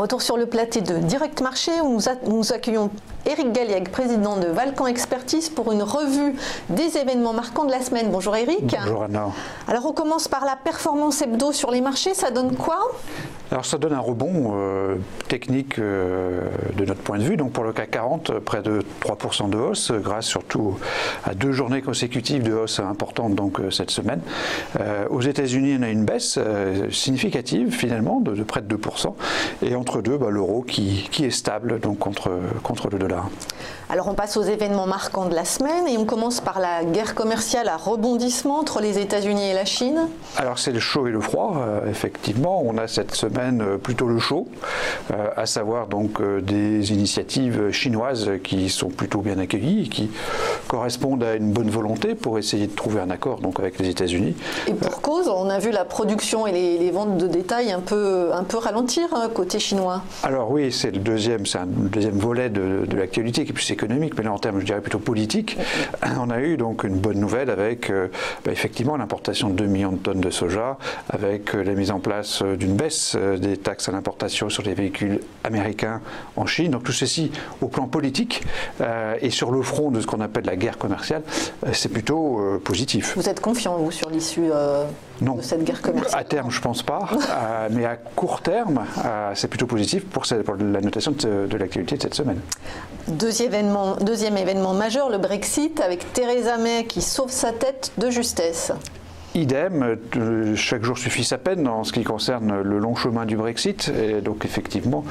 Retour sur le plateau de Direct Marché où nous accueillons Éric Galliègue, président de Valcan Expertise, pour une revue des événements marquants de la semaine. Bonjour Éric. Bonjour Anna. Alors on commence par la performance hebdo sur les marchés, ça donne quoi? Alors ça donne un rebond technique de notre point de vue. Donc pour le CAC 40, près de 3% de hausse, grâce surtout à 2 journées consécutives de hausse importante donc, cette semaine. Aux États-Unis, on a une baisse significative finalement de près de 2%. Et entre deux, l'euro qui est stable donc, contre le dollar. Alors on passe aux événements marquants de la semaine et on commence par la guerre commerciale à rebondissement entre les États-Unis et la Chine. Alors c'est le chaud et le froid, effectivement. On a cette semaine plutôt le chaud, à savoir donc des initiatives chinoises qui sont plutôt bien accueillies et qui correspondent à une bonne volonté pour essayer de trouver un accord donc, avec les États-Unis. Et pour cause, on a vu la production et les ventes de détail un peu ralentir côté chinois. Alors oui, c'est un deuxième volet de l'actualité qui est plus économique, mais là en termes, je dirais, plutôt politiques. On a eu donc une bonne nouvelle avec effectivement l'importation de 2 millions de tonnes de soja, avec la mise en place d'une baisse des taxes à l'importation sur les véhicules américains en Chine. Donc tout ceci au plan politique et sur le front de ce qu'on appelle la guerre commerciale, c'est plutôt positif. Vous êtes confiant, vous, sur l'issue de cette guerre commerciale? À terme, je ne pense pas, mais à court terme, c'est plutôt positif pour la notation de l'actualité de cette semaine. Deuxième événement majeur, le Brexit, avec Theresa May qui sauve sa tête de justesse. Idem, chaque jour suffit sa peine en ce qui concerne le long chemin du Brexit. Et donc effectivement,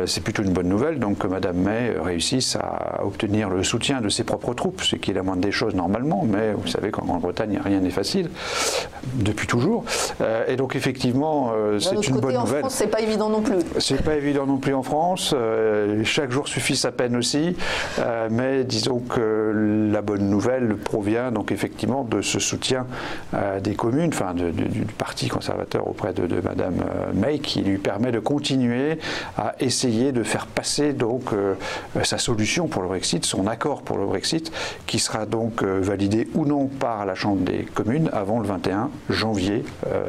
c'est plutôt une bonne nouvelle donc, que Mme May réussisse à obtenir le soutien de ses propres troupes, ce qui est la moindre des choses normalement, mais vous savez qu'en Grande-Bretagne, rien n'est facile, depuis toujours. Et donc effectivement, c'est une bonne nouvelle. En France, c'est pas évident non plus. C'est pas évident non plus en France. Chaque jour suffit sa peine aussi. Mais disons que la bonne nouvelle provient donc effectivement de ce soutien des communes, enfin du Parti conservateur auprès de Mme May, qui lui permet de continuer à essayer de faire passer donc sa solution pour le Brexit, son accord pour le Brexit, qui sera donc validé ou non par la Chambre des communes avant le 21 janvier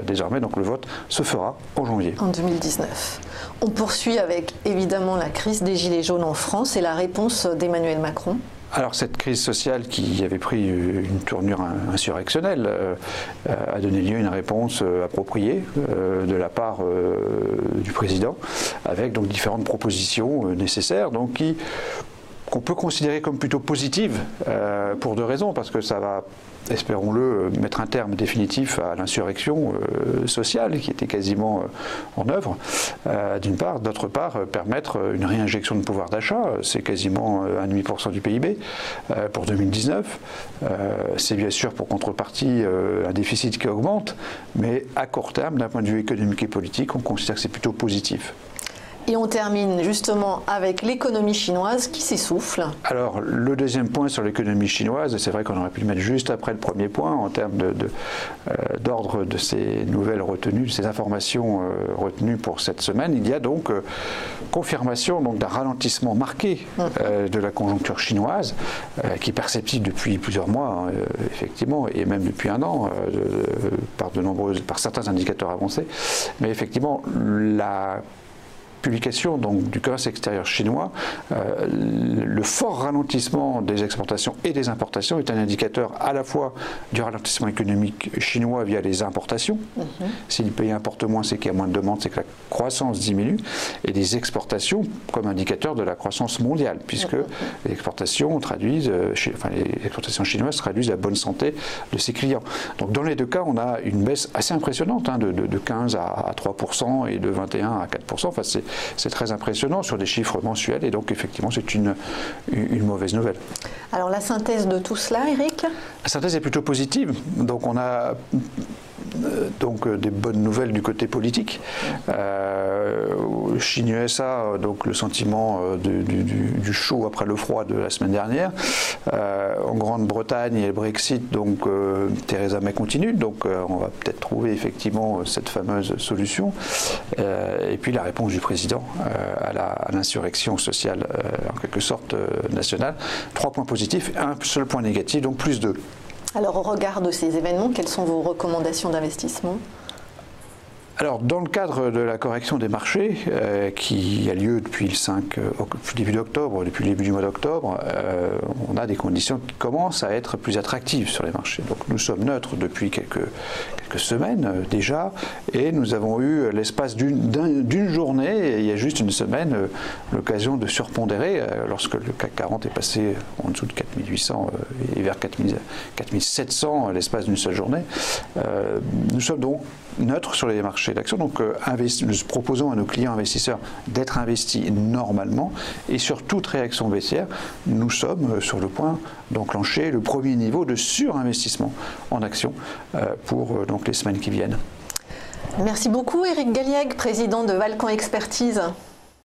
désormais. Donc le vote se fera en janvier. En 2019. On poursuit avec évidemment la crise des Gilets jaunes en France et la réponse d'Emmanuel Macron. Alors cette crise sociale qui avait pris une tournure insurrectionnelle a donné lieu à une réponse appropriée de la part du président, avec donc différentes propositions nécessaires, donc qu'on peut considérer comme plutôt positives pour 2 raisons, parce que ça va, espérons-le, mettre un terme définitif à l'insurrection sociale qui était quasiment en œuvre, d'une part. D'autre part, permettre une réinjection de pouvoir d'achat, c'est quasiment 1,5% du PIB pour 2019. C'est bien sûr pour contrepartie un déficit qui augmente, mais à court terme, d'un point de vue économique et politique, on considère que c'est plutôt positif. Et on termine justement avec l'économie chinoise qui s'essouffle. Alors, le deuxième point sur l'économie chinoise, c'est vrai qu'on aurait pu le mettre juste après le premier point en termes d'ordre de ces nouvelles retenues, de ces informations retenues pour cette semaine. Il y a donc confirmation d'un ralentissement marqué de la conjoncture chinoise, qui est perceptible depuis plusieurs mois, effectivement, et même depuis 1 an, par certains indicateurs avancés. Mais effectivement, la publication donc, du commerce extérieur chinois, le fort ralentissement des exportations et des importations est un indicateur à la fois du ralentissement économique chinois via les importations. Si le pays importe moins, c'est qu'il y a moins de demande, c'est que la croissance diminue, et des exportations comme indicateur de la croissance mondiale, puisque les exportations chinoises traduisent la bonne santé de ses clients. Donc dans les 2 cas, on a une baisse assez impressionnante, de 15 à 3% et de 21 à 4%. Enfin, c'est très impressionnant sur des chiffres mensuels, et donc effectivement c'est une mauvaise nouvelle. Alors la synthèse de tout cela, Éric? La synthèse est plutôt positive. Donc on a donc des bonnes nouvelles du côté politique. Chine-USA, donc le sentiment du chaud après le froid de la semaine dernière. En Grande-Bretagne et le Brexit, donc Theresa May continue, donc on va peut-être trouver effectivement cette fameuse solution. Et puis la réponse du président à l'insurrection sociale, en quelque sorte nationale. 3 points positifs, un seul point négatif, donc plus 2. Alors au regard de ces événements, quelles sont vos recommandations d'investissement? Alors, dans le cadre de la correction des marchés, qui a lieu depuis le début d'octobre, depuis le début du mois d'octobre, on a des conditions qui commencent à être plus attractives sur les marchés. Donc, nous sommes neutres depuis quelques semaines déjà, et nous avons eu l'espace d'une journée, il y a juste une semaine, l'occasion de surpondérer lorsque le CAC 40 est passé en dessous de 4800 et vers 4700 l'espace d'une seule journée. Nous sommes donc neutres sur les marchés d'actions, donc nous proposons à nos clients investisseurs d'être investis normalement, et sur toute réaction baissière, nous sommes sur le point d'enclencher le premier niveau de surinvestissement en actions pour donc les semaines qui viennent. Merci beaucoup Éric Galliègue, président de Valcamp Expertise.